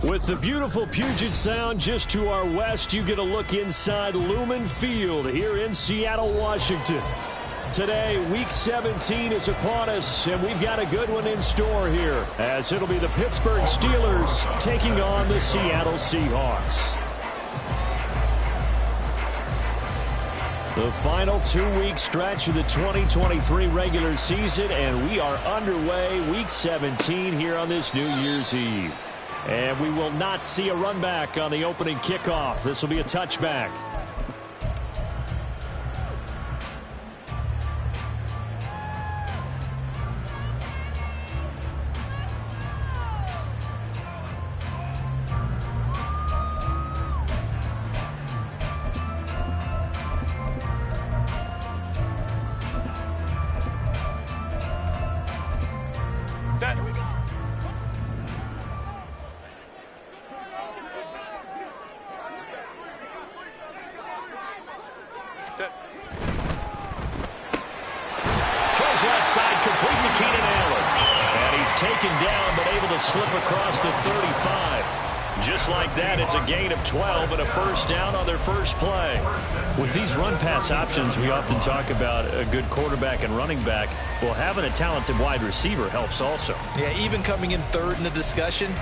With the beautiful Puget Sound just to our west, you get a look inside Lumen Field here in Seattle, Washington. Today, Week 17 is upon us, and we've got a good one in store here, as it'll be the Pittsburgh Steelers taking on the Seattle Seahawks. The final 2-week stretch of the 2023 regular season, and we are underway Week 17 here on this New Year's Eve. And we will not see a run back on the opening kickoff. This will be a touchback. Across the 35. Just like that, it's a gain of 12 and a first down on their first play. With these run-pass options, we often talk about a good quarterback and running back. Well, having a talented wide receiver helps also. Yeah, even coming in third in the discussion,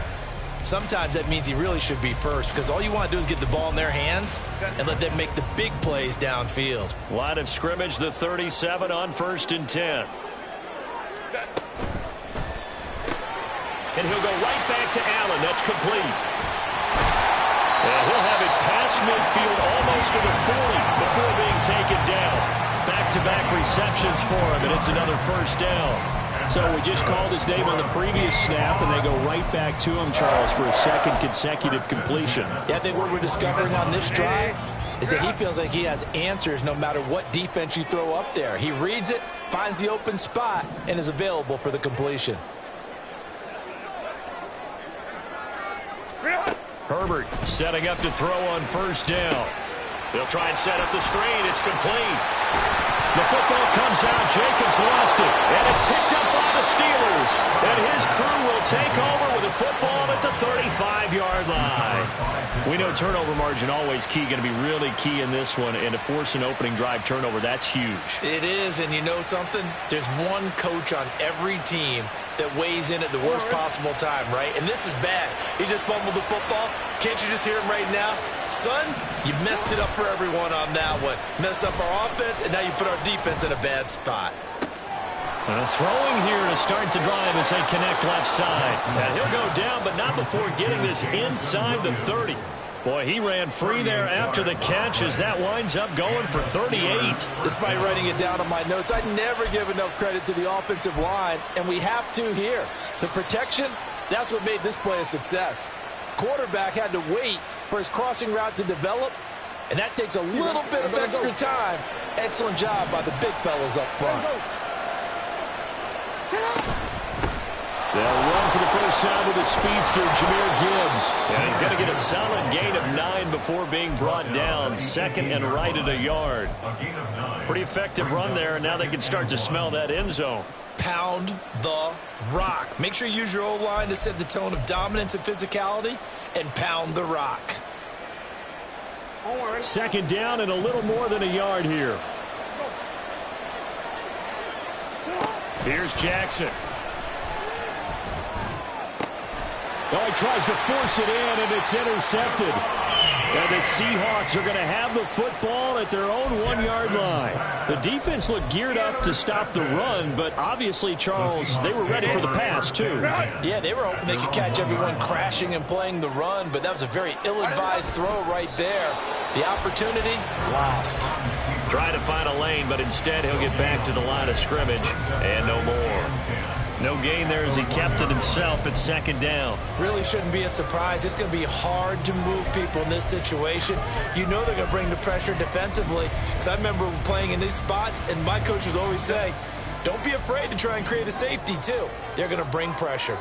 sometimes that means he really should be first, because all you want to do is get the ball in their hands and let them make the big plays downfield. Line of scrimmage, the 37 on 1st and 10. And he'll go right back to Allen. That's complete. And he'll have it past midfield almost to the 40 before being taken down. Back-to-back receptions for him, and it's another first down. So we just called his name on the previous snap, and they go right back to him, Charles, for a second consecutive completion. Yeah, I think what we're discovering on this drive is that he feels like he has answers no matter what defense you throw up there. He reads it, finds the open spot, and is available for the completion. Herbert setting up to throw on first down. They'll try and set up the screen. It's complete. The football comes out. Jacobs lost it. And it's picked up by the Steelers. And his crew will take over with the football at the 35-yard line. We know turnover margin always key, going to be really key in this one. And to force an opening drive turnover, that's huge. It is, and you know something? There's one coach on every team that weighs in at the worst possible time, right? And this is bad. He just fumbled the football. Can't you just hear him right now? Son, you messed it up for everyone on that one. Messed up our offense, and now you put our defense in a bad spot. And a throwing here to start the drive as they connect left side. And he'll go down, but not before getting this inside the 30. Boy, he ran free there after the catch as that winds up going for 38. Despite writing it down on my notes, I never give enough credit to the offensive line, and we have to here. The protection, that's what made this play a success. Quarterback had to wait for his crossing route to develop, and that takes a little bit of extra time. Excellent job by the big fellas up front. They'll run for the first time with the speedster, Jahmyr Gibbs. And he's going to get a solid gain of 9 before being brought down. Second and right at a yard. Pretty effective run there, and now they can start to smell that end zone. Pound the rock. Make sure you use your O-line to set the tone of dominance and physicality, and pound the rock. Second down and a little more than a yard here. Here's Jackson. Oh, he tries to force it in, and it's intercepted. And the Seahawks are going to have the football at their own 1-yard line. The defense looked geared up to stop the run, but obviously, Charles, they were ready for the pass, too. Yeah, they were hoping they could catch everyone crashing and playing the run, but that was a very ill-advised throw right there. The opportunity, lost. Try to find a lane, but instead he'll get back to the line of scrimmage, and no more. No gain there as he kept it himself at second down. Really shouldn't be a surprise. It's going to be hard to move people in this situation. You know they're going to bring the pressure defensively. Because I remember playing in these spots, and my coach was always saying, don't be afraid to try and create a safety, too. They're going to bring pressure.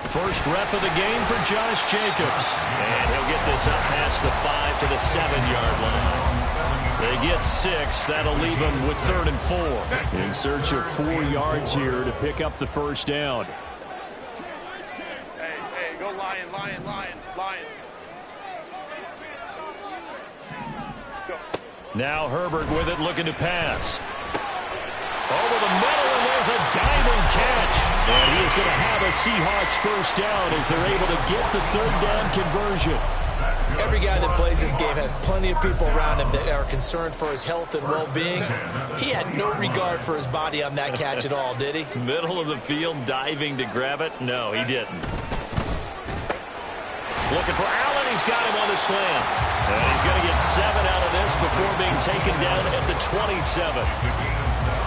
First rep of the game for Josh Jacobs. And he'll get this up past the 5 to the 7-yard line. They get 6. That'll leave them with 3rd and 4. In search of 4 yards here to pick up the first down. Hey, go Lion, Lion, Lion, Lion. Go. Now Herbert with it, looking to pass. Over the middle, and there's a diamond catch. And he is going to have a Seahawks first down as they're able to get the 3rd down conversion. Every guy that plays this game has plenty of people around him that are concerned for his health and well-being. He had no regard for his body on that catch at all, did he? Middle of the field, diving to grab it. No, he didn't. Looking for Allen. He's got him on the slam. And he's going to get 7 out of this before being taken down at the 27.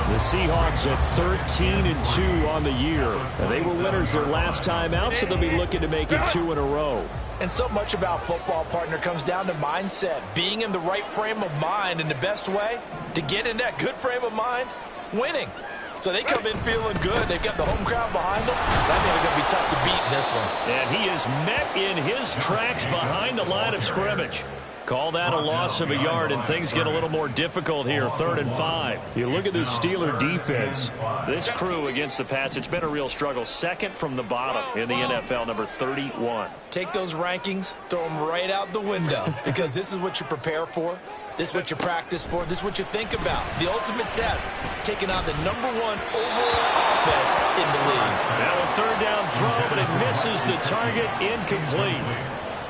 The Seahawks at 13-2 on the year. And they were winners their last time out, so they'll be looking to make it 2 in a row. And so much about football, partner, comes down to mindset. Being in the right frame of mind, and the best way to get in that good frame of mind, winning. So they come in feeling good. They've got the home crowd behind them. I think they're going to be tough to beat in this one. And he is met in his tracks behind the line of scrimmage. Call that a loss of a yard, and things get a little more difficult here, 3rd and 5. You look at this Steeler defense. This crew against the pass, it's been a real struggle. Second from the bottom in the NFL, number 31. Take those rankings, throw them right out the window, because this is what you prepare for. This is what you practice for. This is what you think about. The ultimate test, taking on the #1 overall offense in the league. Now a 3rd down throw, but it misses the target, incomplete.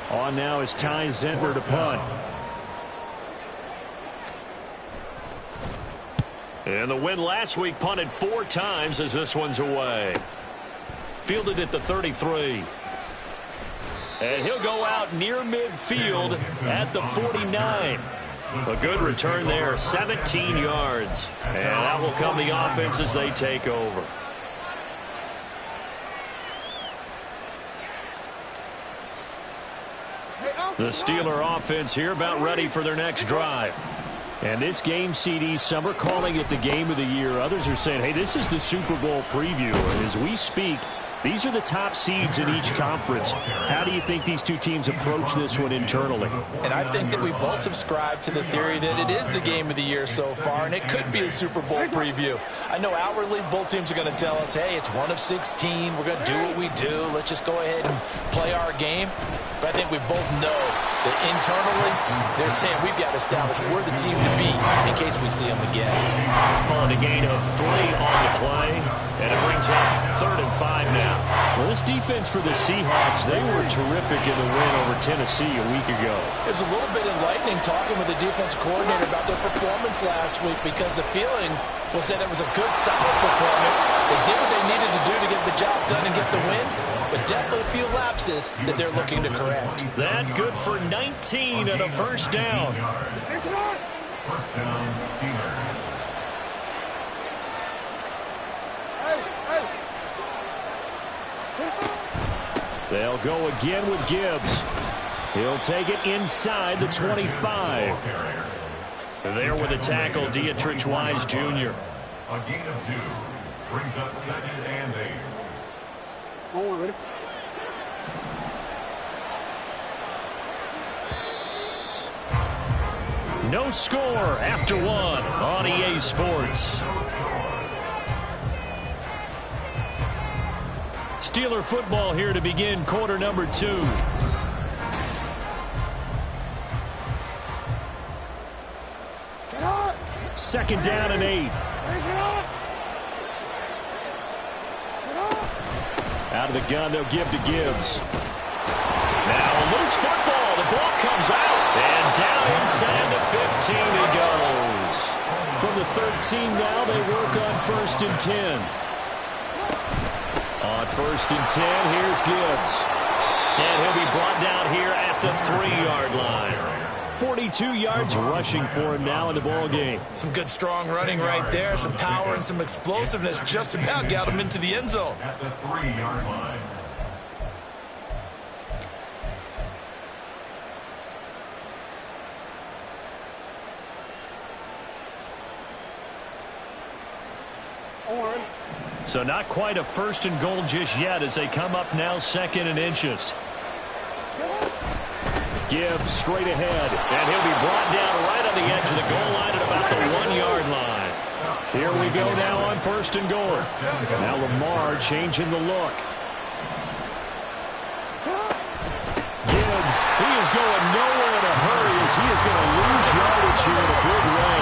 On now is Ty Zentner to punt. And the win last week punted 4 times as this one's away. Fielded at the 33. And he'll go out near midfield at the 49. A good return there, 17 yards. And that will come the offense as they take over. The Steeler offense here about ready for their next drive. And this game, CD, some are calling it the game of the year. Others are saying, hey, this is the Super Bowl preview. And as we speak, these are the top seeds in each conference. How do you think these two teams approach this one internally? And I think that we both subscribe to the theory that it is the game of the year so far, and it could be a Super Bowl preview. I know outwardly both teams are going to tell us, hey, it's 1 of 16. We're going to do what we do. Let's just go ahead and play our game. But I think we both know that internally they're saying we've got to establish we're the team to beat in case we see them again. Calling a gain of 3 on the play, and it brings up 3rd and 5 now. Well, this defense for the Seahawks, they were terrific in the win over Tennessee a week ago. It was a little bit enlightening talking with the defense coordinator about their performance last week, because the feeling was that it was a good, solid performance. They did what they needed to do to get the job done and get the win, but definitely a few lapses that they're looking to correct. That good for 19 and a first down. First down, Steelers. They'll go again with Gibbs. He'll take it inside the 25. There with a tackle, Dietrich Wise Jr. A gain of 2 brings up 2nd and 8. Oh, ready? No score after 1 on EA Sports. Steeler football here to begin quarter number 2. Second down and 8. Out of the gun, they'll give to Gibbs. Now a loose football. The ball comes out. And down inside the 15 it goes. From the 13 now, they work on 1st and 10. On 1st and 10, here's Gibbs. And he'll be brought down here at the 3-yard line. 42 yards rushing for him now in the ball game. Some good strong running right there. Some power and some explosiveness just about got him into the end zone. At the 3-yard line. So not quite a first and goal just yet as they come up now 2nd and inches. Gibbs straight ahead, and he'll be brought down right on the edge of the goal line at about the 1-yard line. Here we go now on 1st and goal. Now Lamar changing the look. Gibbs, he is going nowhere in a hurry as he is going to lose yardage here in a big way.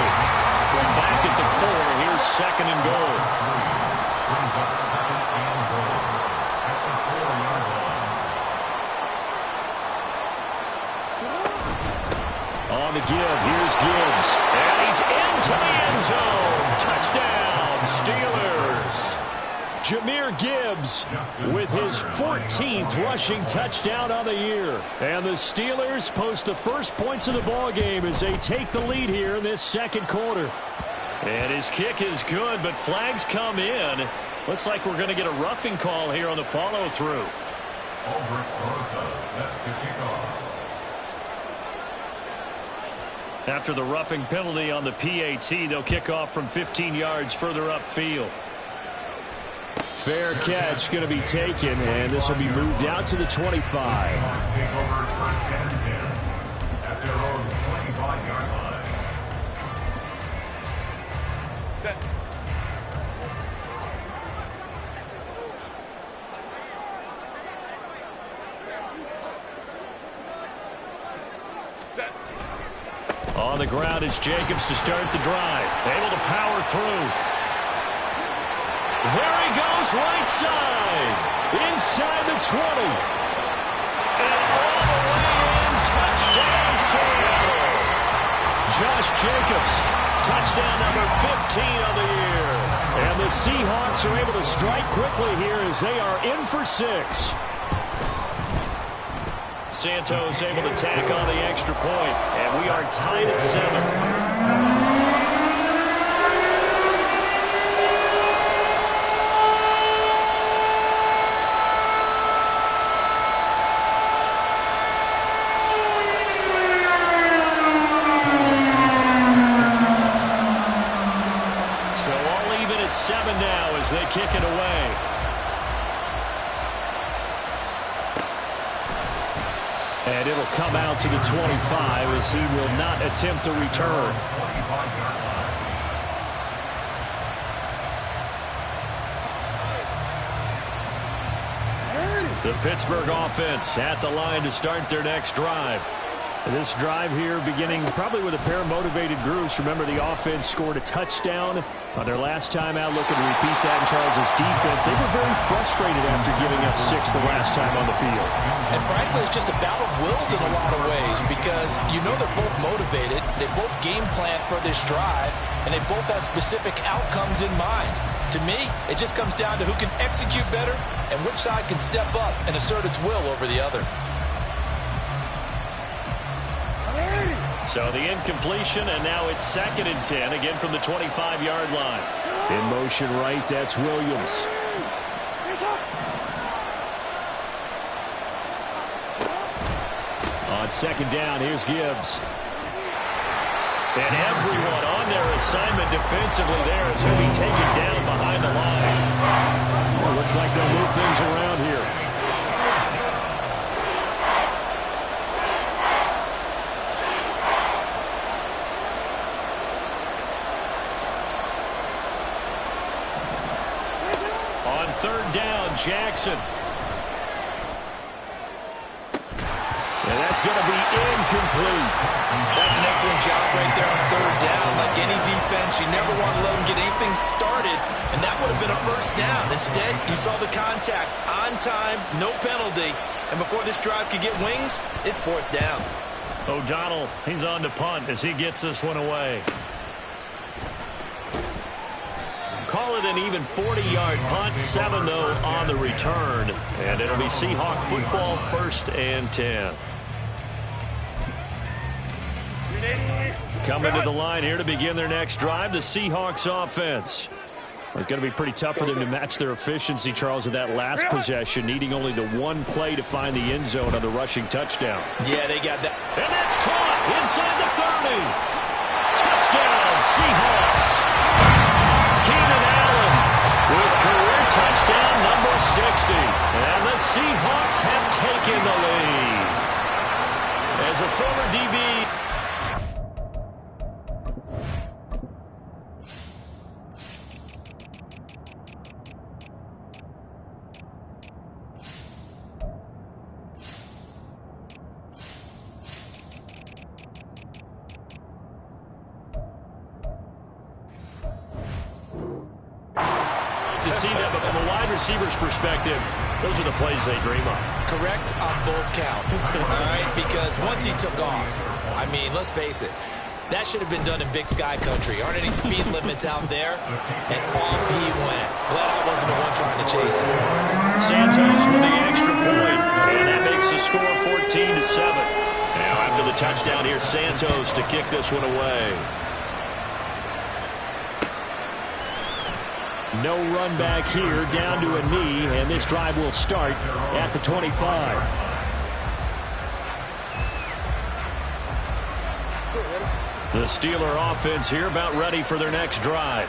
From back at the 4, here's 2nd and goal. Brings up 2nd and goal. At the 4-yard line. On the give, here's Gibbs. And he's into the end zone. Touchdown, Steelers. Jahmyr Gibbs with his 14th rushing touchdown on the year. And the Steelers post the first points of the ball game as they take the lead here in this 2nd quarter. And his kick is good, but flags come in. Looks like we're going to get a roughing call here on the follow-through. Albert Rosa set to kick off. After the roughing penalty on the PAT, they'll kick off from 15 yards further upfield. Fair catch going to be taken, and this will be moved out to the 25. Seahawks take over 1st and 10 at their own 25-yard line. On the ground, it's Jacobs to start the drive. Able to power through. There he goes, right side. Inside the 20. And all the way in, touchdown, Seattle. Josh Jacobs, touchdown number 15 on the year. And the Seahawks are able to strike quickly here as they are in for 6. Santos able to tack on the extra point, and we are tied at 7. So all even at 7 now as they kick it away. And it'll come out to the 25 as he will not attempt a return. The Pittsburgh offense at the line to start their next drive. This drive here beginning probably with a pair of motivated groups. Remember, the offense scored a touchdown on their last time out. Looking to repeat that in Charles' defense. They were very frustrated after giving up 6 the last time on the field. And frankly, it's just a battle of wills in a lot of ways because you know they're both motivated. They both game plan for this drive, and they both have specific outcomes in mind. To me, it just comes down to who can execute better and which side can step up and assert its will over the other. So the incompletion, and now it's 2nd and 10, again from the 25-yard line. In motion right, that's Williams. On 2nd down, here's Gibbs. And everyone on their assignment defensively there is going to be taken down behind the line. Well, looks like they'll move things around here. On 3rd down, Jackson. And that's going to be incomplete. That's an excellent job right there on 3rd down. Like any defense, you never want to let them get anything started, and that would have been a 1st down. Instead, you saw the contact on time, no penalty, and before this drive could get wings, it's 4th down. O'Donnell, he's on to punt as he gets this one away. Call it an even 40-yard punt, 7 though on the return, and it'll be Seahawk football, 1st and 10. Coming to the line here to begin their next drive, the Seahawks offense. It's going to be pretty tough for them to match their efficiency, Charles, with that last possession, needing only the one play to find the end zone on the rushing touchdown. Yeah, they got that. And that's caught inside the 30. Touchdown, Seahawks. Keenan Allen with career touchdown number 60. And the Seahawks have taken the lead. As a former DB... to see that, but from a wide receiver's perspective, those are the plays they dream of. Correct on both counts, all right? Because once he took off, I mean, let's face it, that should have been done in Big Sky country. Aren't any speed limits out there? And off he went. Glad I wasn't the one trying to chase him. Santos with the extra point, and that makes the score 14-7. Now after the touchdown, here's Santos to kick this one away. No run back here, down to a knee, and this drive will start at the 25. The Steeler offense here about ready for their next drive.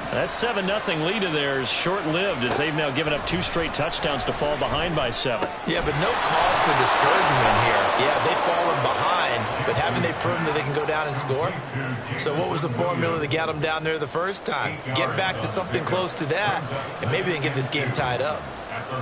That 7-0 lead of theirs short-lived as they've now given up 2 straight touchdowns to fall behind by 7. Yeah, but no cause for discouragement here. Yeah, they've fallen behind, but haven't they proven that they can go down and score? So what was the formula that got them down there the first time? Get back to something close to that, and maybe they can get this game tied up.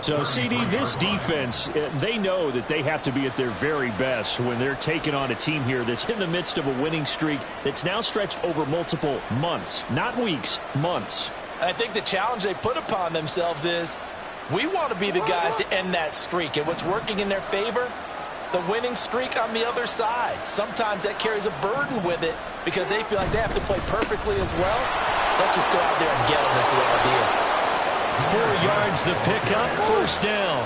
So, CD, this defense, they know that they have to be at their very best when they're taking on a team here that's in the midst of a winning streak that's now stretched over multiple months, not weeks, months. I think the challenge they put upon themselves is we want to be the guys to end that streak, and what's working in their favor, the winning streak on the other side. Sometimes that carries a burden with it because they feel like they have to play perfectly as well. Let's just go out there and get them. That's the idea. 4 yards the pickup, first down.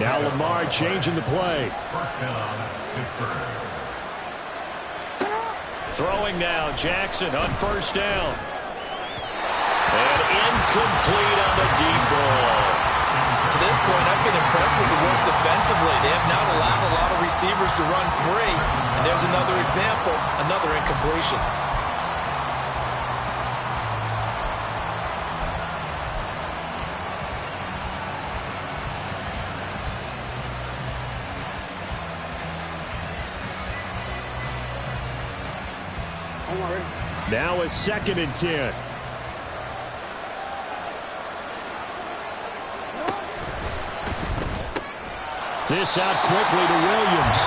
Now Lamar changing the play. Throwing now, Jackson on first down. And incomplete on the deep ball. To this point, I've been impressed with the work defensively. They have not allowed a lot of receivers to run free. And there's another example, another incompletion. Now a 2nd and 10. This out quickly to Williams.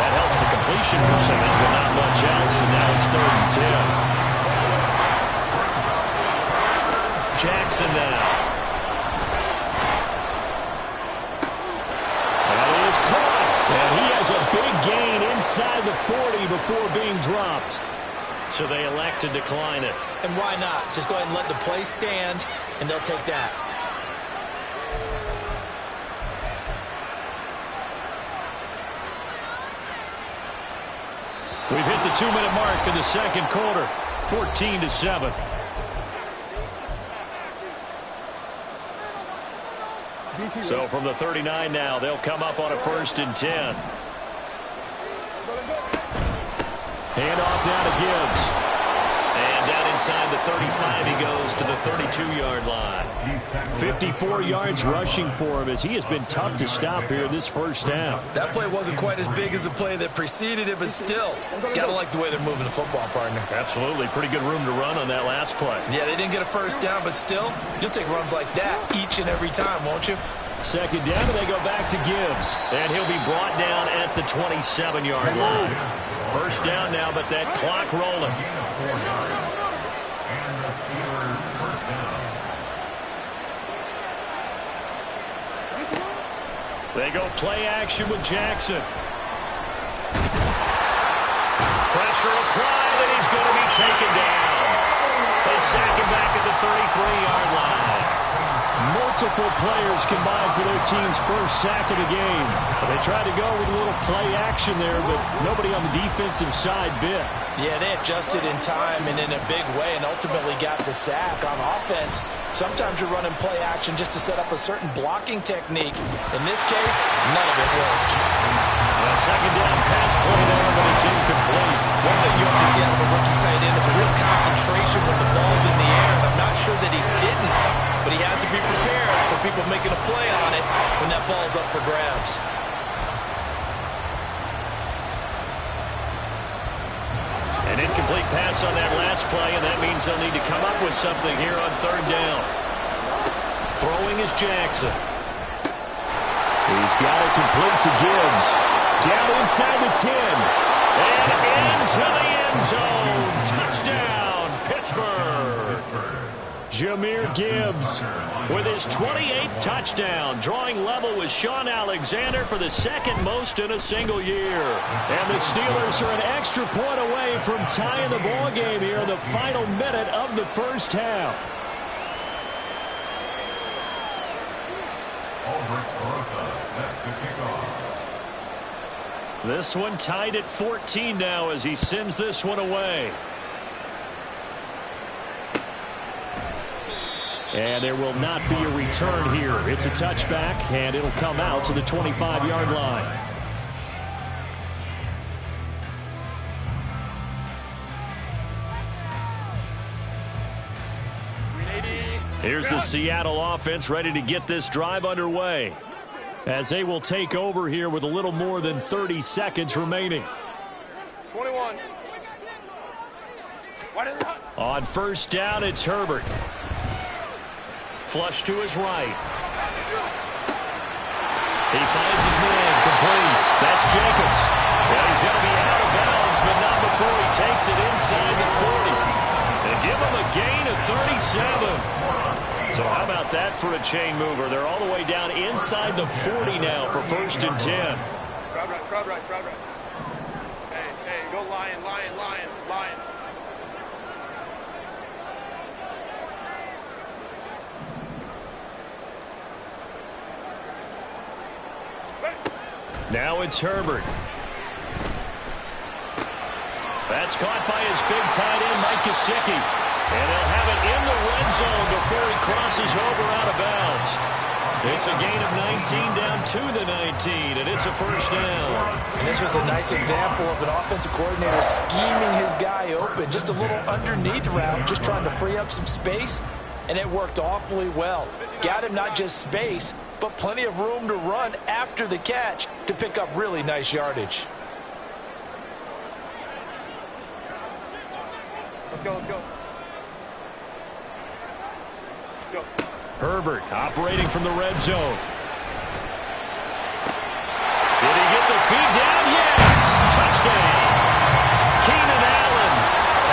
That helps the completion percentage, but not much else, and now it's 3rd and 10. Jackson now. That is caught. And he has a big gain inside the 40 before being dropped. So they elect to decline it. And why not? Just go ahead and let the play stand, and they'll take that. We've hit the 2-minute mark in the second quarter. 14-7. So from the 39 now, they'll come up on a 1st and 10. Hand off now to Gibbs. And down inside the 35, he goes to the 32-yard line. 54 yards rushing for him as he has been tough to stop here this first half. That play wasn't quite as big as the play that preceded it, but still, gotta like the way they're moving the football, partner. Absolutely. Pretty good room to run on that last play. Yeah, they didn't get a first down, but still, you'll take runs like that each and every time, won't you? 2nd down, and they go back to Gibbs. And he'll be brought down at the 27-yard line. First down now, but that clock rolling. They go play action with Jackson. Pressure applied, and he's going to be taken down. They sack him back at the 33-yard line. More multiple players combined for their team's first sack of the game. They tried to go with a little play action there, but nobody on the defensive side bit. Yeah, they adjusted in time and in a big way and ultimately got the sack. On offense, sometimes you're running play action just to set up a certain blocking technique. In this case, none of it worked. A second down pass play there, but it's incomplete. One thing you have to see out of a rookie tight end is a real concentration when the ball's in the air, and I'm not sure that he didn't, but he has to be prepared for people making a play on it when that ball's up for grabs. An incomplete pass on that last play, and that means they'll need to come up with something here on third down. Throwing is Jackson. He's got it complete to Gibbs. Down inside the 10. And into the end zone. Touchdown, Pittsburgh. Jahmyr Gibbs With his 28th touchdown, drawing level with Shaun Alexander for the second most in a single year. And the Steelers are an extra point away from tying the ball game here in the final minute of the first half. Set to kick off. This one tied at 14 now as he sends this one away. And there will not be a return here. It's a touchback, and it'll come out to the 25-yard line. Here's the Seattle offense ready to get this drive underway, as they will take over here with a little more than 30 seconds remaining. 21. On first down, it's Herbert. Flush to his right. He finds his man, complete. That's Jacobs. And he's going to be out of bounds, but not before he takes it inside the 40. And give him a gain of 37. So how about that for a chain mover? They're all the way down inside the 40 now for first and 10. Crowd right. Hey, go lion. Now it's Herbert. That's caught by his big tight end, Mike Gesicki. And they'll have it in the red zone before he crosses over out of bounds. It's a gain of 19 down to the 19, and it's a first down. And this was a nice example of an offensive coordinator scheming his guy open. Just a little underneath route, just trying to free up some space, and it worked awfully well. Got him not just space, but plenty of room to run after the catch to pick up really nice yardage. Let's go. Herbert operating from the red zone. Did he get the feed down? Yes! Touchdown! Keenan Allen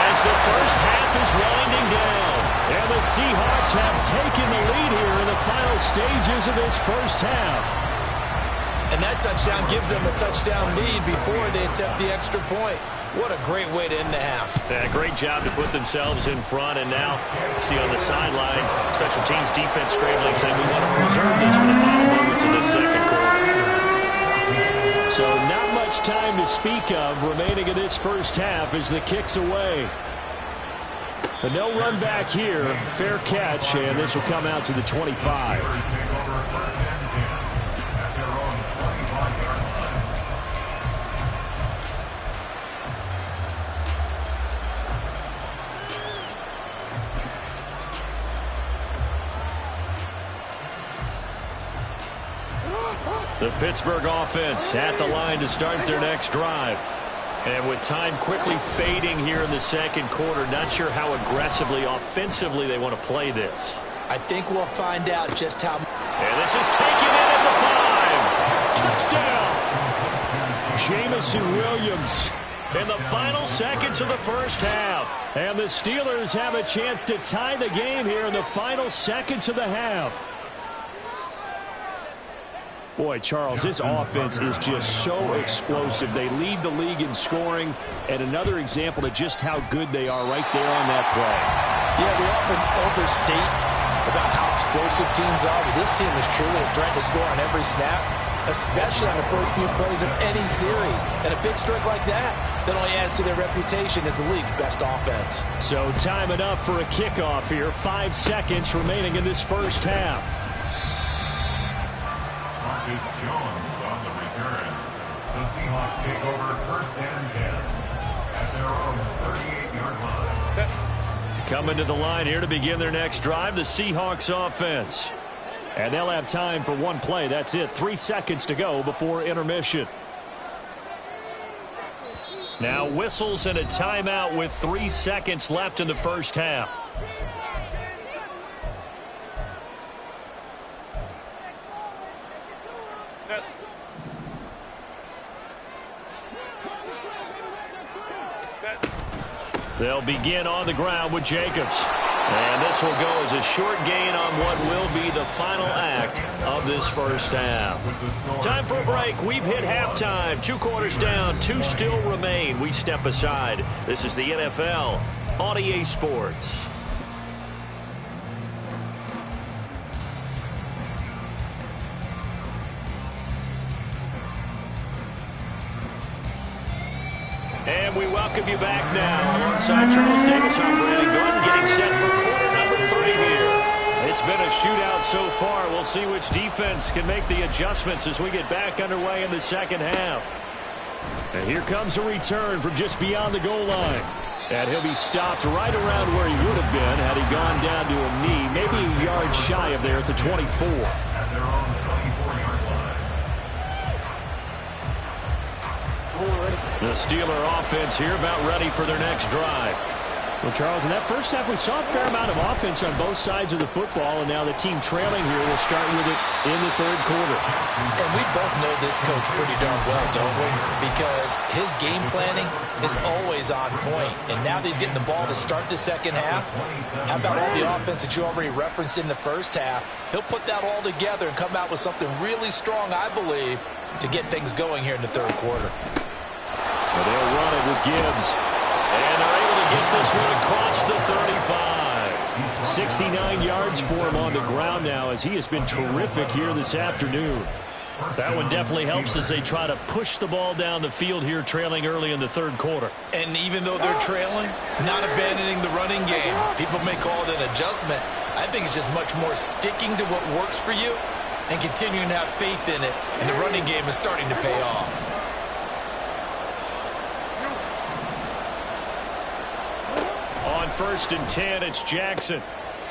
as the first half is winding down. And the Seahawks have taken the lead here in the final stages of this first half. And that touchdown gives them a touchdown lead before they attempt the extra point. What a great way to end the half. Yeah, great job to put themselves in front. And now, see on the sideline, special teams defense scrambling, saying we want to preserve this for the final moments of this second quarter. So not much time to speak of remaining in this first half as the kick's away. But no run back here. Fair catch, and this will come out to the 25. The Pittsburgh offense at the line to start their next drive. And with time quickly fading here in the second quarter, not sure how aggressively, offensively they want to play this. I think we'll find out just how. And this is taken in at the 5. Touchdown! Jameson Williams In the final seconds of the first half. And the Steelers have a chance to tie the game here in the final seconds of the half. Boy, Charles, this offense is just so explosive. They lead the league in scoring, and another example of just how good they are right there on that play. Yeah, we often overstate about how explosive teams are, but this team is truly a threat to score on every snap, especially on the first few plays of any series. And a big streak like that only adds to their reputation as the league's best offense. So time enough for a kickoff here. 5 seconds remaining in this first half. Marcus Jones on the return. The Seahawks take over 1st and 10 at their own 38-yard line. Coming to the line here to begin their next drive, the Seahawks offense. And they'll have time for one play. That's it. 3 seconds to go before intermission. Now whistles and a timeout with 3 seconds left in the first half. They'll begin on the ground with Jacobs. And this will go as a short gain on what will be the final act of this first half. Time for a break. We've hit halftime. 2 quarters down, 2 still remain. We step aside. This is the NFL on EA Sports. And we welcome you back now. Alongside Charles Davis, I'm Brandon Gordon, getting set for quarter number 3 here. It's been a shootout so far. We'll see which defense can make the adjustments as we get back underway in the second half. And here comes a return from just beyond the goal line. And he'll be stopped right around where he would have been had he gone down to a knee, maybe a yard shy of there at the 24. At their own 24-yard line. The Steeler offense here about ready for their next drive. Well, Charles, in that first half, we saw a fair amount of offense on both sides of the football, and now the team trailing here will start with it in the third quarter. And we both know this coach pretty darn well, don't we? Because his game planning is always on point. And now that he's getting the ball to start the second half, how about all the offense that you already referenced in the first half? He'll put that all together and come out with something really strong, I believe, to get things going here in the third quarter. And they'll run it with Gibbs. And they're able to get this one across the 35. 69 yards for him on the ground now as he has been terrific here this afternoon. That one definitely helps as they try to push the ball down the field here, trailing early in the third quarter. And even though they're trailing, not abandoning the running game. People may call it an adjustment. I think it's just much more sticking to what works for you and continuing to have faith in it. And the running game is starting to pay off. On 1st and 10, it's Jackson.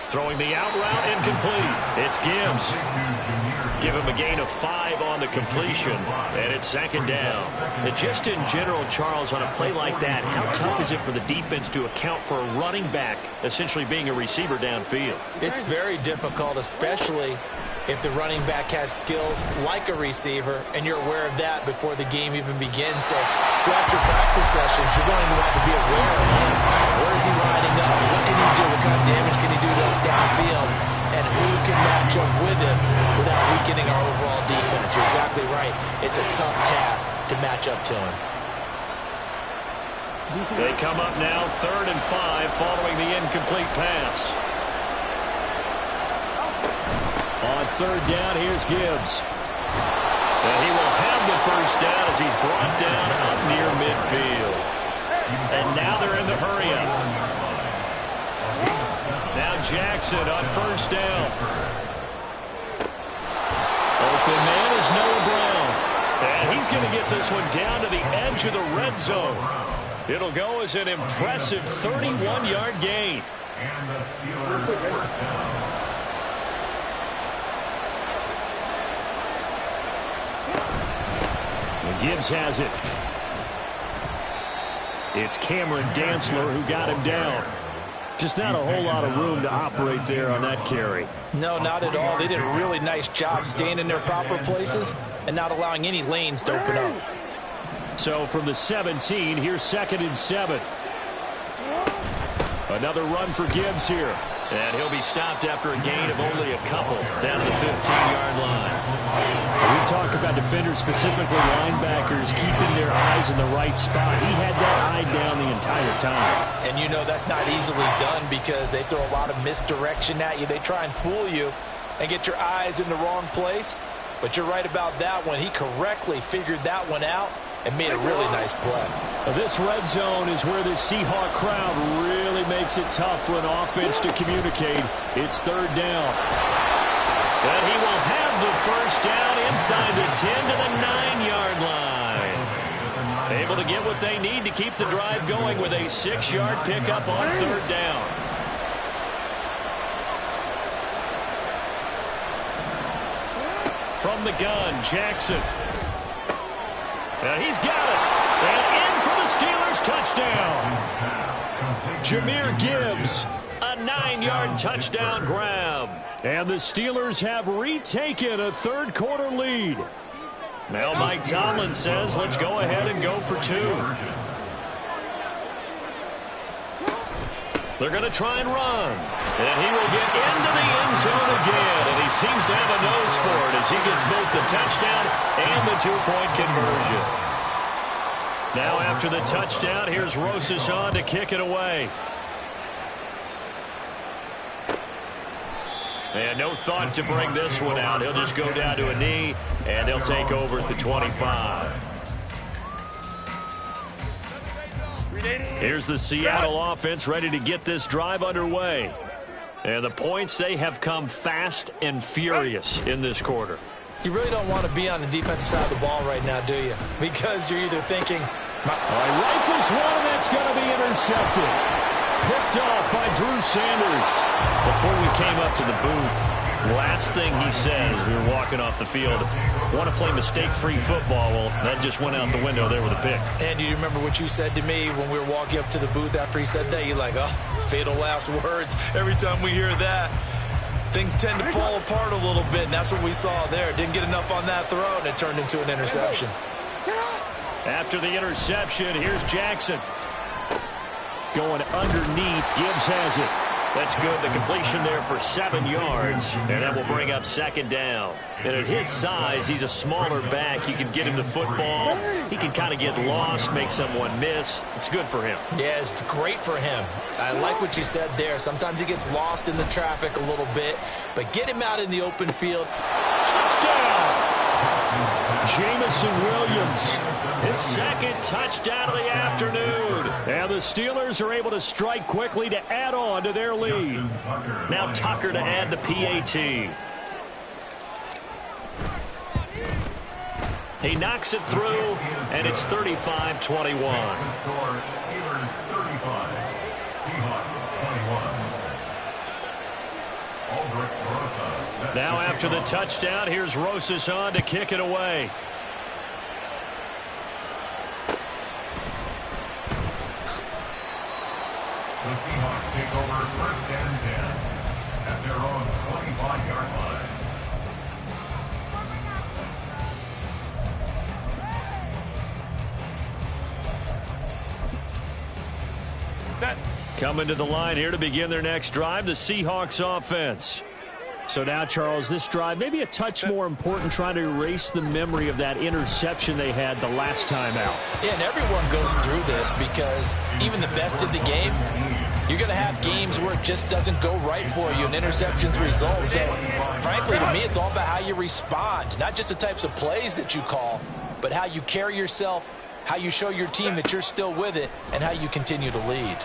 Throwing the out route, incomplete. It's Gibbs. Give him a gain of 5 on the completion, and it's second down. And just in general, Charles, on a play like that, how tough is it for the defense to account for a running back essentially being a receiver downfield? It's very difficult, especially if the running back has skills like a receiver, and you're aware of that before the game even begins. So throughout your practice sessions, you're going to have to be aware of him. Where is he lining up? What can he do? What kind of damage can he do to us downfield? And who can match up with him without weakening our overall defense? You're exactly right. It's a tough task to match up to him. They come up now 3rd and 5 following the incomplete pass. On 3rd down, here's Gibbs. And he will have the first down as he's brought down up near midfield. And now they're in the hurry-up. Now Jackson on 1st down. Open man is Noah Brown. And he's going to get this one down to the edge of the red zone. It'll go as an impressive 31-yard gain. And the Steelers first down. Gibbs has it. It's Cameron Dantzler who got him down. Just not a whole lot of room to operate there on that carry. No, not at all. They did a really nice job staying in their proper places and not allowing any lanes to open up. So from the 17, here's 2nd and 7. Another run for Gibbs here. And he'll be stopped after a gain of only a couple down to the 15-yard line. We talk about defenders, specifically linebackers, keeping their eyes in the right spot. He had that eye down the entire time. And you know that's not easily done because they throw a lot of misdirection at you. They try and fool you and get your eyes in the wrong place. But you're right about that one. He correctly figured that one out and made a really nice play. This red zone is where the Seahawk crowd really makes it tough for an offense to communicate. It's third down. And he will have the first down inside the 10 to the 9-yard line. Able to get what they need to keep the drive going with a 6-yard pickup on third down. From the gun, Jackson. And he's got it. And in for the Steelers touchdown. Jahmyr Gibbs. A 9-yard touchdown grab. And the Steelers have retaken a third-quarter lead. Now Mike Tomlin says, let's go ahead and go for 2. They're going to try and run. And he will get into the end zone again. And he seems to have a nose for it as he gets both the touchdown and the 2-point conversion. Now after the touchdown, here's Rosas on to kick it away. And no thought to bring this one out. He'll just go down to a knee, and they'll take over at the 25. Here's the Seattle offense ready to get this drive underway. And the points, they have come fast and furious in this quarter. You really don't want to be on the defensive side of the ball right now, do you? Because you're either thinking, Rifles one, and that's going to be intercepted. Picked off by Drew Sanders. Before we came up to the booth, last thing he said as we were walking off the field, want to play mistake-free football. Well, that just went out the window there with a pick. And do you remember what you said to me when we were walking up to the booth after he said that? You're like, oh, fatal last words. Every time we hear that, things tend to fall apart a little bit, and that's what we saw there. Didn't get enough on that throw, and it turned into an interception. After the interception, here's Jackson. Going underneath, Gibbs has it. That's good. The completion there for 7 yards, and that will bring up second down. And at his size, he's a smaller back. You can get him the football. He can kind of get lost, make someone miss. It's good for him. Yeah, it's great for him. I like what you said there. Sometimes he gets lost in the traffic a little bit, but get him out in the open field. Touchdown! Jameson Williams. His second touchdown of the afternoon. And the Steelers are able to strike quickly to add on to their lead. Now Tucker to add the PAT. He knocks it through, and it's 35-21. Now after the touchdown, here's Rosas on to kick it away. The Seahawks take over first and 10 at their own 25-yard line. Set. Coming to the line here to begin their next drive, the Seahawks offense. So now, Charles, this drive maybe a touch more important, trying to erase the memory of that interception they had the last time out. Yeah, and everyone goes through this because even the best in the game, you're going to have games where it just doesn't go right for you and interceptions result. So, frankly, to me, it's all about how you respond, not just the types of plays that you call, but how you carry yourself, how you show your team that you're still with it, and how you continue to lead.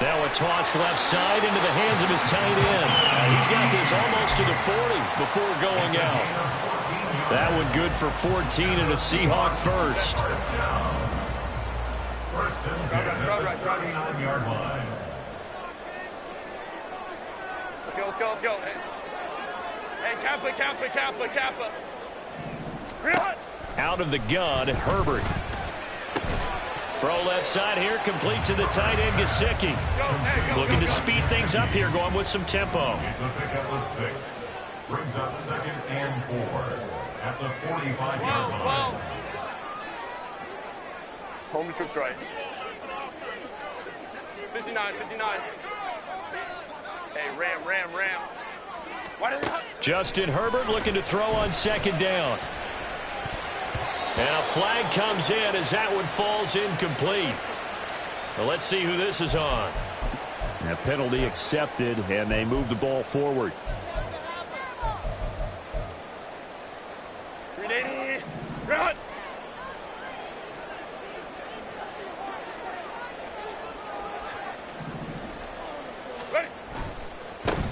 Now a toss left side into the hands of his tight end. He's got this almost to the 40 before going out. That one good for 14 and a Seahawk first. First and 10 at the 39-yard line. Let's go. Hey, Kappa. Out of the gun, Herbert. Throw left side here, complete to the tight end, Gesicki. Looking to speed things up here, going with some tempo. It's a pickup of 6. Brings up second and 4 at the 45-yard line. Home trips right. 59. Hey, ram. Justin Herbert looking to throw on second down. And a flag comes in as that one falls incomplete. Well, let's see who this is on. A penalty accepted, and they move the ball forward. Run!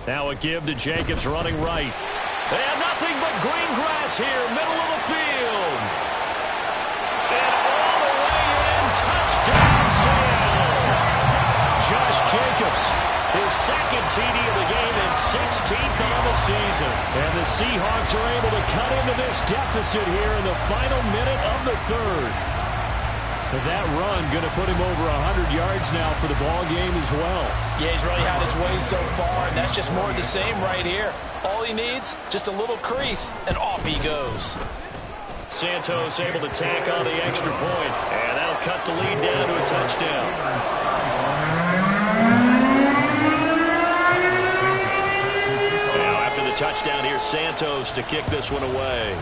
Now a give to Jacobs running right. They have nothing but green grass here, middle of the field. And all the way in, touchdown Seattle. Josh Jacobs, his second TD of the game and 16th on the season. And the Seahawks are able to cut into this deficit here in the final minute of the third. That run going to put him over 100 yards now for the ball game as well. Yeah, he's really had his way so far, and that's just more of the same right here. All he needs, just a little crease, and off he goes. Santos able to tack on the extra point, and that'll cut the lead down to a touchdown. Now after the touchdown, here's Santos to kick this one away.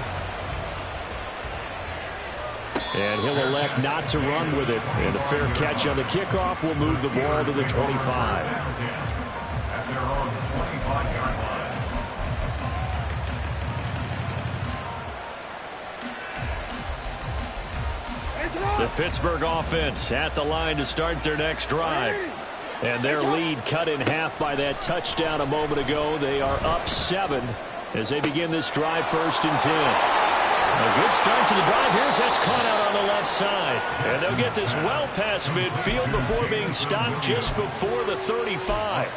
And he'll elect not to run with it. And a fair catch on the kickoff will move the ball to the 25. At their own 25-yard line. The Pittsburgh offense at the line to start their next drive. And their lead cut in half by that touchdown a moment ago. They are up 7 as they begin this drive, 1st and 10. A good start to the drive. Here's that's caught out on the left side. And they'll get this well past midfield before being stopped just before the 35.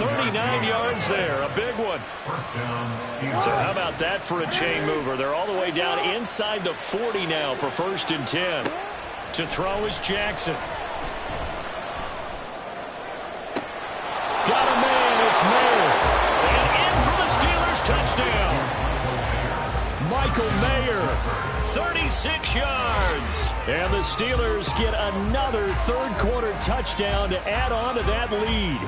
39 yards there. A big one. So how about that for a chain mover? They're all the way down inside the 40 now for 1st and 10. To throw is Jackson. Got a man. It's Mayer. And in for the Steelers touchdown. Michael Mayer, 36 yards. And the Steelers get another third-quarter touchdown to add on to that lead.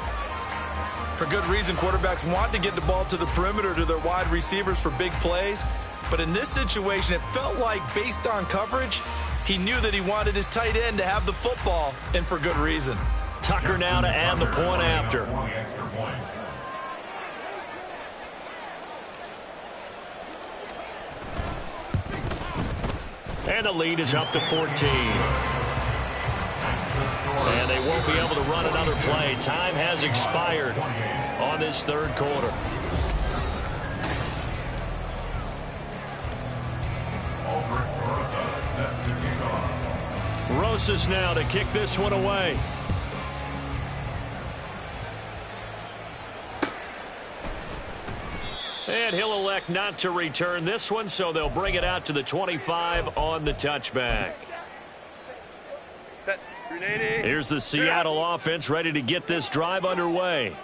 For good reason, quarterbacks want to get the ball to the perimeter to their wide receivers for big plays. But in this situation, it felt like, based on coverage, he knew that he wanted his tight end to have the football, and for good reason. Tucker now to add the point after. And the lead is up to 14. And they won't be able to run another play. Time has expired on this third quarter. Rosas now to kick this one away. And he'll elect not to return this one, so they'll bring it out to the 25 on the touchback. Here's the Seattle offense ready to get this drive underway.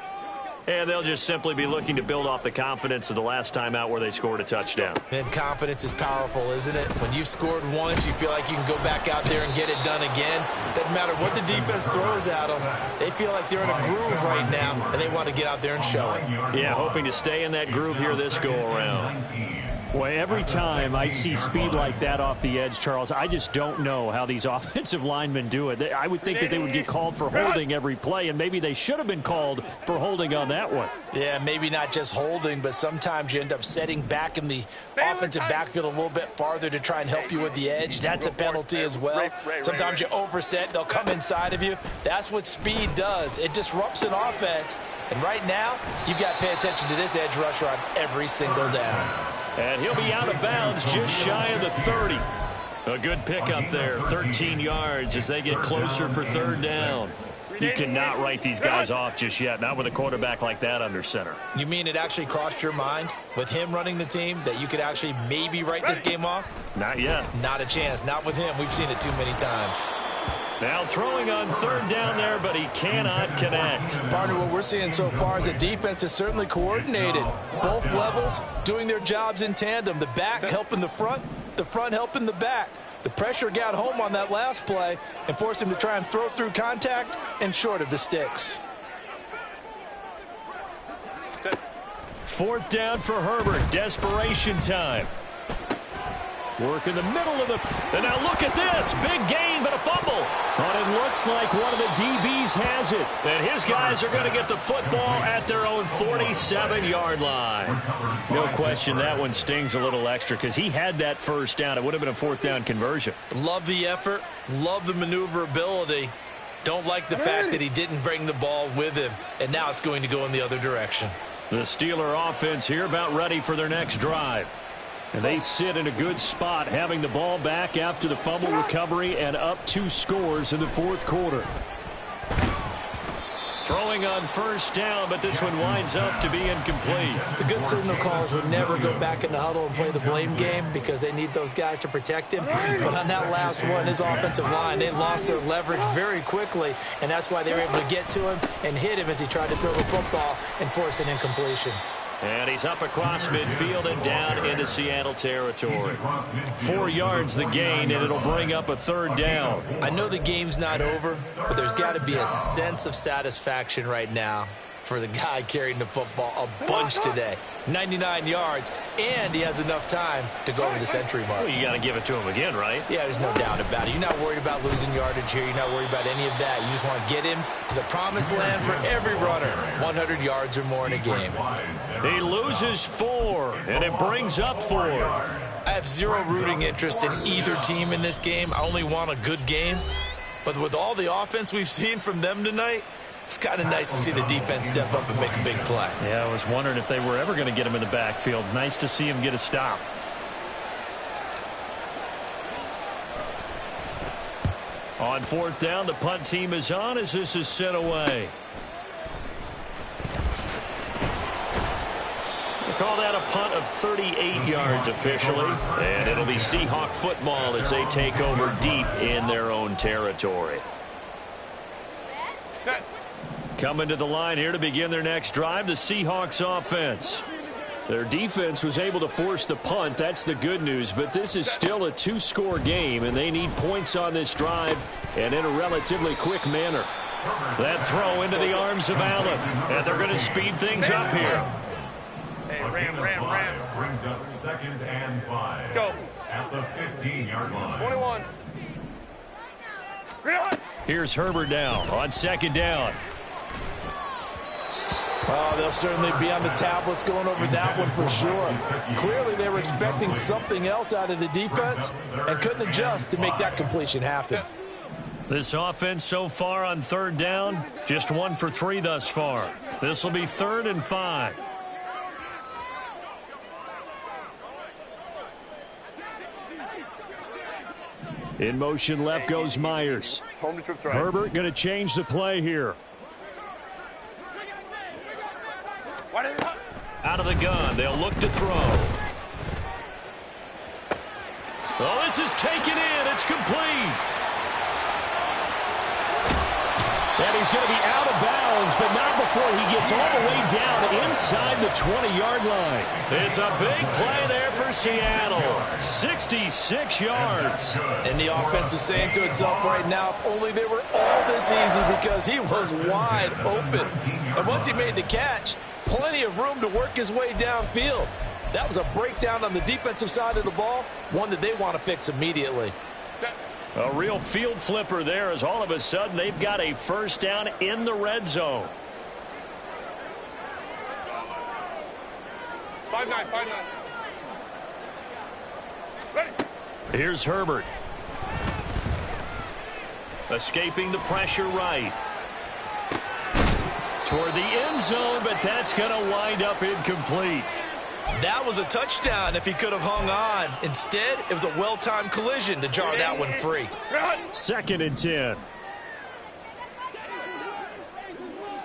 And they'll just simply be looking to build off the confidence of the last time out where they scored a touchdown. And confidence is powerful, isn't it? When you've scored once, you feel like you can go back out there and get it done again. Doesn't matter what the defense throws at them. They feel like they're in a groove right now, and they want to get out there and show it. Yeah, hoping to stay in that groove here this go-around. Boy, every time I see speed like that off the edge, Charles, I just don't know how these offensive linemen do it. I would think that they would get called for holding every play, and maybe they should have been called for holding on that one. Yeah, maybe not just holding, but sometimes you end up setting back in the offensive backfield a little bit farther to try and help you with the edge. That's a penalty as well. Sometimes you overset, they'll come inside of you. That's what speed does. It disrupts an offense. And right now, you've got to pay attention to this edge rusher on every single down. And he'll be out of bounds just shy of the 30. A good pickup there, 13 yards as they get closer for third down. You cannot write these guys off just yet, not with a quarterback like that under center. You mean it actually crossed your mind with him running the team that you could actually maybe write this game off? Not yet. Not a chance. Not with him. We've seen it too many times. Now throwing on third down there, but he cannot connect. Partner, what we're seeing so far is the defense is certainly coordinated. Both levels doing their jobs in tandem. The back helping the front helping the back. The pressure got home on that last play and forced him to try and throw through contact and short of the sticks. 4th down for Herbert. Desperation time. Work in the middle of the... And now look at this. Big gain, but a fumble. But it looks like one of the DBs has it. And his guys are going to get the football at their own 47-yard line. No question that one stings a little extra because he had that first down. It would have been a 4th down conversion. Love the effort. Love the maneuverability. Don't like the fact that he didn't bring the ball with him. And now it's going to go in the other direction. The Steeler offense here about ready for their next drive. And they sit in a good spot, having the ball back after the fumble recovery and up 2 scores in the 4th quarter. Throwing on 1st down, but this one winds up to be incomplete. The good signal callers would never go back in the huddle and play the blame game because they need those guys to protect him. But on that last one, his offensive line, they lost their leverage very quickly, and that's why they were able to get to him and hit him as he tried to throw the football and force an incompletion. And he's up across midfield and down into Seattle territory. 4 yards the gain, and it'll bring up a 3rd down. I know the game's not over, but there's got to be a sense of satisfaction right now for the guy carrying the football a bunch today. 99 yards, and he has enough time to go over the century mark. Well, you got to give it to him again, right? Yeah, there's no doubt about it. You're not worried about losing yardage here. You're not worried about any of that. You just want to get him to the promised land for every runner. 100 yards or more in a game. He loses 4, and it brings up 4. I have zero rooting interest in either team in this game. I only want a good game. But with all the offense we've seen from them tonight, it's kind of nice to see the defense step up and make a big play. Yeah, I was wondering if they were ever going to get him in the backfield. Nice to see him get a stop. On 4th down, the punt team is on as this is sent away. We'll call that a punt of 38 yards officially. And it'll be Seahawk football as they take over deep in their own territory. Coming to the line here to begin their next drive, the Seahawks offense. Their defense was able to force the punt. That's the good news. But this is still a 2-score game, and they need points on this drive and in a relatively quick manner. That throw into the arms of Allen. And they're going to speed things up here. Hey, ram. Brings up 2nd and 5. Go. At the 15-yard line. 21. Here's Herbert now on 2nd down. Oh, they'll certainly be on the tablets going over that one for sure. Clearly, they were expecting something else out of the defense and couldn't adjust to make that completion happen. This offense so far on 3rd down, just 1 for 3 thus far. This will be 3rd and 5. In motion left goes Myers. Home to trips right. Herbert going to change the play here. Out of the gun, they'll look to throw. Oh, this is taken in. It's complete. And he's going to be out of bounds, but not before he gets all the way down inside the 20-yard line. It's a big play there for Seattle. 66 yards. And the offense is saying to itself right now, if only they were all this easy, because he was wide open. And once he made the catch, plenty of room to work his way downfield. That was a breakdown on the defensive side of the ball, one that they want to fix immediately. A real field flipper there as all of a sudden they've got a 1st down in the red zone. 5-9. Ready. Here's Herbert. Escaping the pressure right. Toward the end zone, but that's going to wind up incomplete. That was a touchdown if he could have hung on. Instead, it was a well-timed collision to jar that one free. 2nd and 10.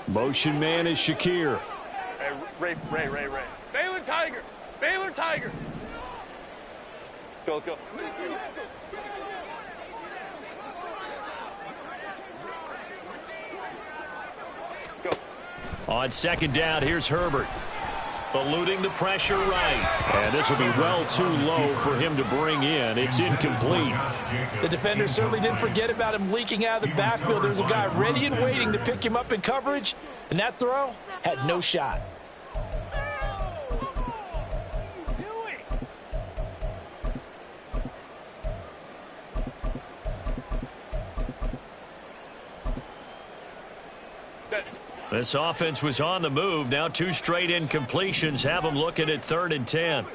Motion man is Shakir. Hey, Ray. Baylor Tiger. Let's go. Go. On 2nd down, here's Herbert. Eluding the pressure right. And this will be well too low for him to bring in. It's incomplete. The defender certainly didn't forget about him leaking out of the backfield. There was a guy ready and waiting to pick him up in coverage, and that throw had no shot. This offense was on the move. Now 2 straight incompletions have them looking at 3rd and 10.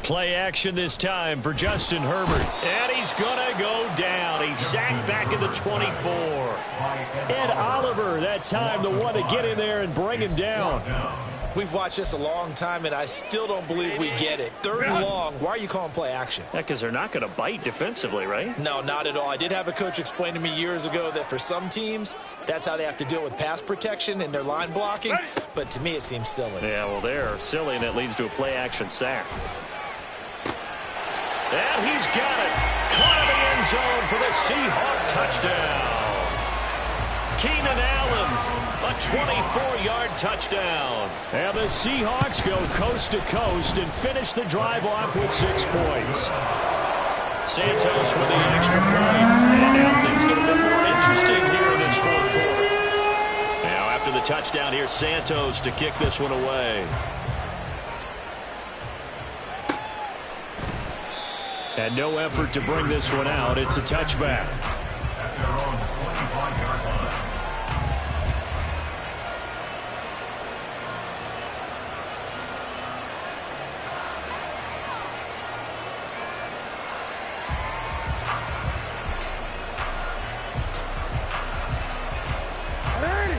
Play action this time for Justin Herbert. And he's going to go down. He's sacked back at the 24. Ed Oliver, that time, the one to get in there and bring him down. We've watched this a long time, and I still don't believe we get it. 3rd and long. Why are you calling play action? Yeah, because they're not going to bite defensively, right? No, not at all. I did have a coach explain to me years ago that for some teams, that's how they have to deal with pass protection and their line blocking. But to me, it seems silly. Yeah, well, they're silly, and that leads to a play action sack. And he's got it. Caught in the end zone for the Seahawk touchdown. Keenan Allen, a 24-yard touchdown. And the Seahawks go coast to coast and finish the drive off with 6 points. Santos with the extra point. And now things get a bit more interesting here in this 4th quarter. Now after the touchdown, here's Santos to kick this one away. And no effort to bring this one out. It's a touchback. At their own 25-yard line.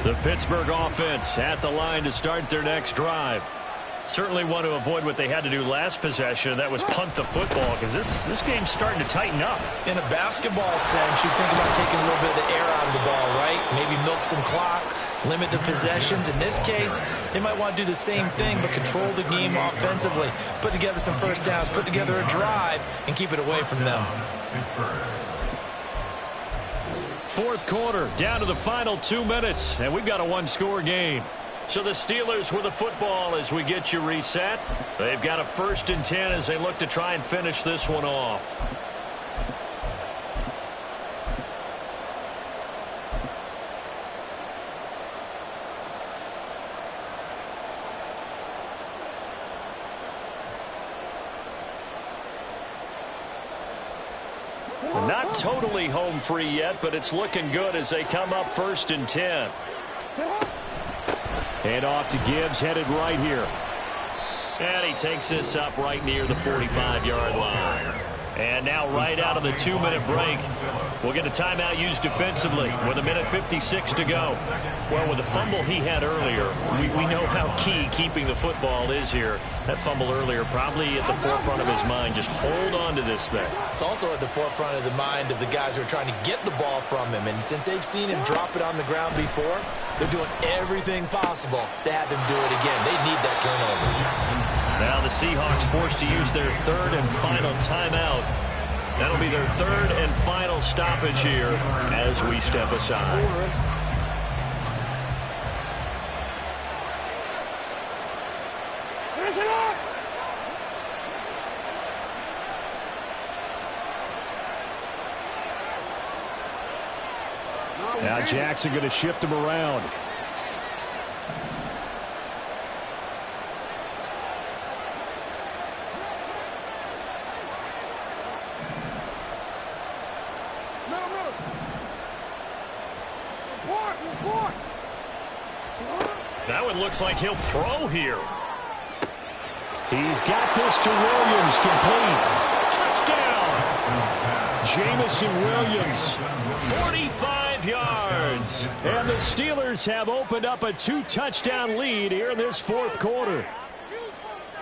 The Pittsburgh offense at the line to start their next drive. Certainly want to avoid what they had to do last possession. That was punt the football, because this game's starting to tighten up. In a basketball sense, you think about taking a little bit of the air out of the ball, right? Maybe milk some clock, limit the possessions. In this case, they might want to do the same thing, but control the game offensively. Put together some first downs, put together a drive, and keep it away from them. Pittsburgh. 4th quarter, down to the final 2 minutes, and we've got a 1-score game. So the Steelers with the football as we get you reset. They've got a 1st and 10 as they look to try and finish this one off. Not totally home free yet, but it's looking good as they come up 1st and 10. Hand off to Gibbs, headed right here. And he takes this up right near the 45-yard line. And now right out of the 2-minute break, we'll get a timeout used defensively with 1:56 to go. Well, with the fumble he had earlier, we know how key keeping the football is here. That fumble earlier probably at the forefront of his mind. Just hold on to this thing. It's also at the forefront of the mind of the guys who are trying to get the ball from him. And since they've seen him drop it on the ground before, they're doing everything possible to have him do it again. They need that turnover. Now the Seahawks forced to use their 3rd and final timeout. That'll be their 3rd and final stoppage here as we step aside. Now Jackson going to shift him around. That one looks like he'll throw here. He's got this to Williams, complete. Touchdown! Jamison Williams. 45 yards. And the Steelers have opened up a 2-touchdown lead here in this 4th quarter.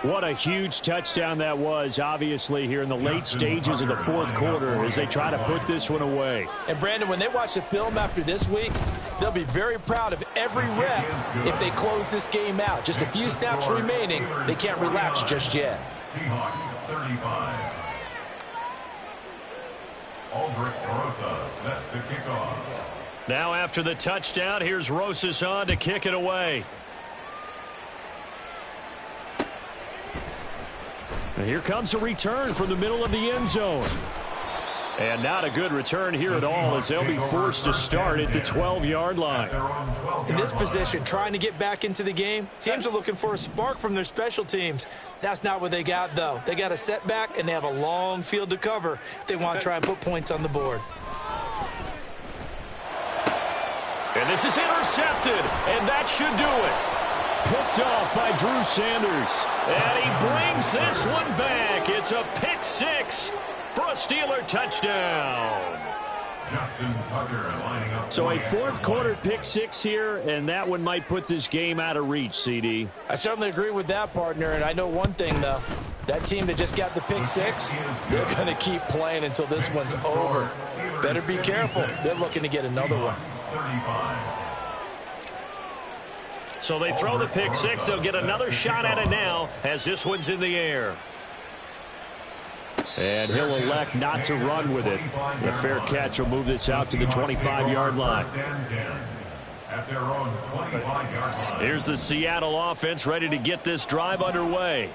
What a huge touchdown that was, obviously, here in the late stages of the 4th quarter as they try to put this one away. And, Brandon, when they watch the film after this week, they'll be very proud of every rep if they close this game out. Just a few snaps remaining. They can't relax just yet. Seahawks 35. Aldrich Rosas set to kick off. Now after the touchdown, here's Rosas on to kick it away. And here comes a return from the middle of the end zone. And not a good return here at all as they'll be forced to start at the 12-yard line. In this position, trying to get back into the game, teams are looking for a spark from their special teams. That's not what they got, though. They got a setback, and they have a long field to cover if they want to try and put points on the board. this is intercepted, and that should do it. Picked off by Drew Sanders. And he brings this one back. It's a pick six for a Steeler touchdown. Justin Tucker lining up. So a fourth quarter pick six here, and that one might put this game out of reach, CD. I certainly agree with that, partner, and I know one thing, though. That team that just got the pick six, they're going to keep playing until this one's over. Better be careful. They're looking to get another one. 35. So they throw the pick six. They'll get another shot at it now as this one's in the air. And he'll elect not to run with it. The fair catch will move this out to the 25-yard line. At their own 25-yard line. Here's the Seattle offense ready to get this drive underway.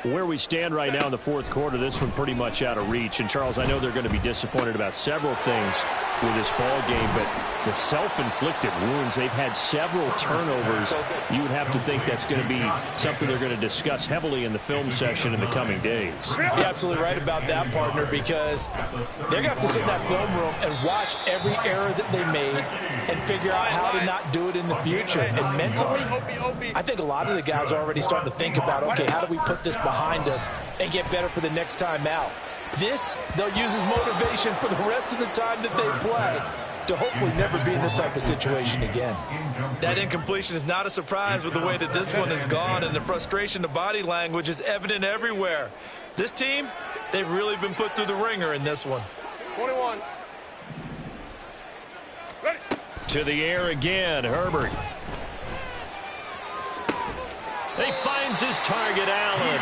Where we stand right now in the fourth quarter, this one pretty much out of reach. And, Charles, I know they're going to be disappointed about several things with this ball game, but the self-inflicted wounds, they've had several turnovers. You would have to think that's going to be something they're going to discuss heavily in the film session in the coming days. You're absolutely right about that, partner, because they're going to have to sit in that film room and watch every error that they made and figure out how to not do it in the future. And mentally, I think a lot of the guys are already starting to think about, okay, how do we put this behind us and get better for the next time out? This, they'll use as motivation for the rest of the time that they play to hopefully never be in this type of situation again. That incompletion is not a surprise with the way that this one has gone, and the frustration, the body language is evident everywhere. This team, they've really been put through the ringer in this one. 21. Ready. To the air again, Herbert. He finds his target, Allen.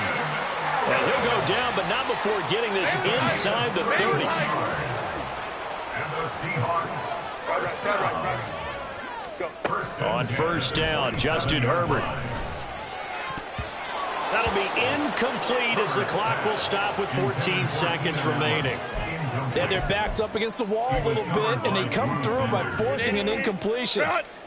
And he'll go down, but not before getting this inside the 30. And the Seahawks. Right. Go. On first down, Justin Herbert. That'll be incomplete as the clock will stop with 14 seconds remaining. They have their backs up against the wall a little bit, and they come through by forcing an incompletion.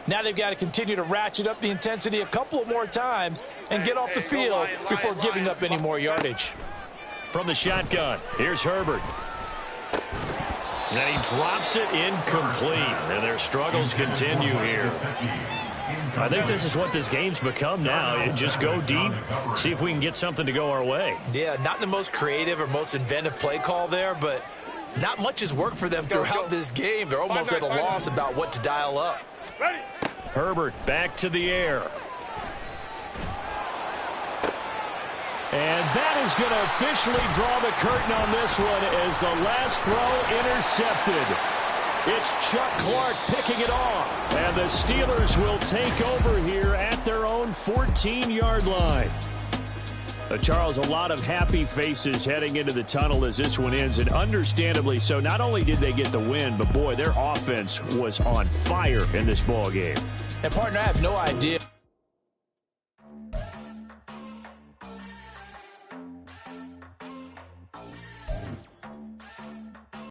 Now they've got to continue to ratchet up the intensity a couple of more times and get off the field before giving up any more yardage. From the shotgun, here's Herbert. And he drops it incomplete. And their struggles continue here. I think this is what this game's become now. Just go deep, see if we can get something to go our way. Yeah, not the most creative or most inventive play call there, but not much has worked for them throughout this game. They're almost at a loss about what to dial up. Ready. Herbert back to the air. And that is going to officially draw the curtain on this one as the last throw intercepted. It's Chuck Clark picking it off. And the Steelers will take over here at their own 14-yard line. Charles, a lot of happy faces heading into the tunnel as this one ends, and understandably so. Not only did they get the win, but, boy, their offense was on fire in this ball game. And, partner, I have no idea